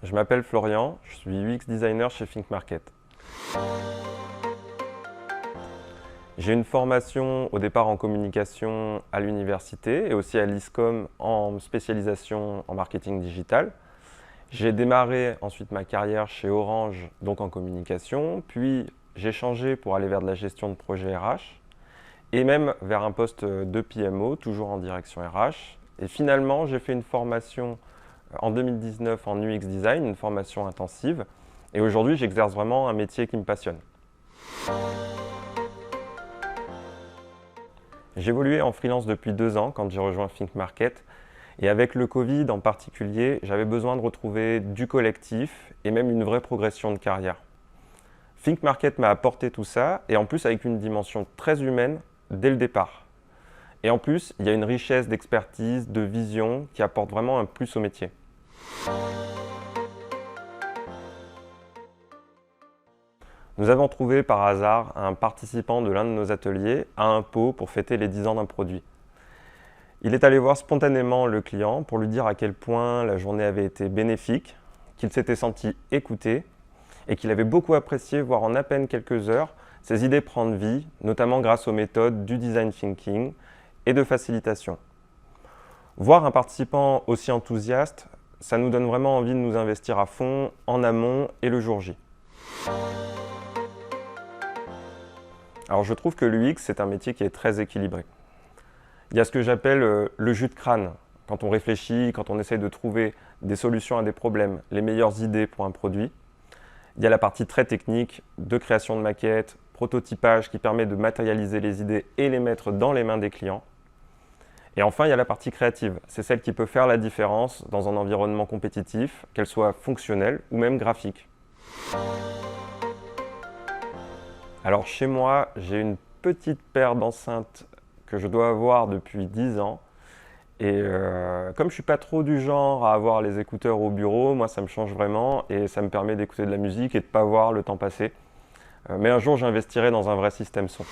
Je m'appelle Florian, je suis UX designer chez Think Market. J'ai une formation au départ en communication à l'université et aussi à l'ISCOM en spécialisation en marketing digital. J'ai démarré ensuite ma carrière chez Orange, donc en communication, puis j'ai changé pour aller vers de la gestion de projet RH et même vers un poste de PMO, toujours en direction RH. Et finalement, j'ai fait une formation en 2019 en UX design, une formation intensive. Et aujourd'hui, j'exerce vraiment un métier qui me passionne. J'ai évolué en freelance depuis 2 ans quand j'ai rejoint Think Market. Et avec le Covid en particulier, j'avais besoin de retrouver du collectif et même une vraie progression de carrière. Think Market m'a apporté tout ça, et en plus avec une dimension très humaine dès le départ. Et en plus, il y a une richesse d'expertise, de vision qui apporte vraiment un plus au métier. Nous avons trouvé par hasard un participant de l'un de nos ateliers à un pot pour fêter les 10 ans d'un produit. Il est allé voir spontanément le client pour lui dire à quel point la journée avait été bénéfique, qu'il s'était senti écouté et qu'il avait beaucoup apprécié voir en à peine quelques heures ses idées prendre vie, notamment grâce aux méthodes du design thinking et de facilitation. Voir un participant aussi enthousiaste, ça nous donne vraiment envie de nous investir à fond en amont et le jour J. Alors je trouve que l'UX, c'est un métier qui est très équilibré. Il y a ce que j'appelle le jus de crâne, quand on réfléchit, quand on essaie de trouver des solutions à des problèmes, les meilleures idées pour un produit. Il y a la partie très technique de création de maquettes, prototypage qui permet de matérialiser les idées et les mettre dans les mains des clients. Et enfin, il y a la partie créative. C'est celle qui peut faire la différence dans un environnement compétitif, qu'elle soit fonctionnelle ou même graphique. Alors chez moi, j'ai une petite paire d'enceintes que je dois avoir depuis 10 ans. Et comme je ne suis pas trop du genre à avoir les écouteurs au bureau, moi ça me change vraiment et ça me permet d'écouter de la musique et de ne pas voir le temps passer. Mais un jour j'investirai dans un vrai système son.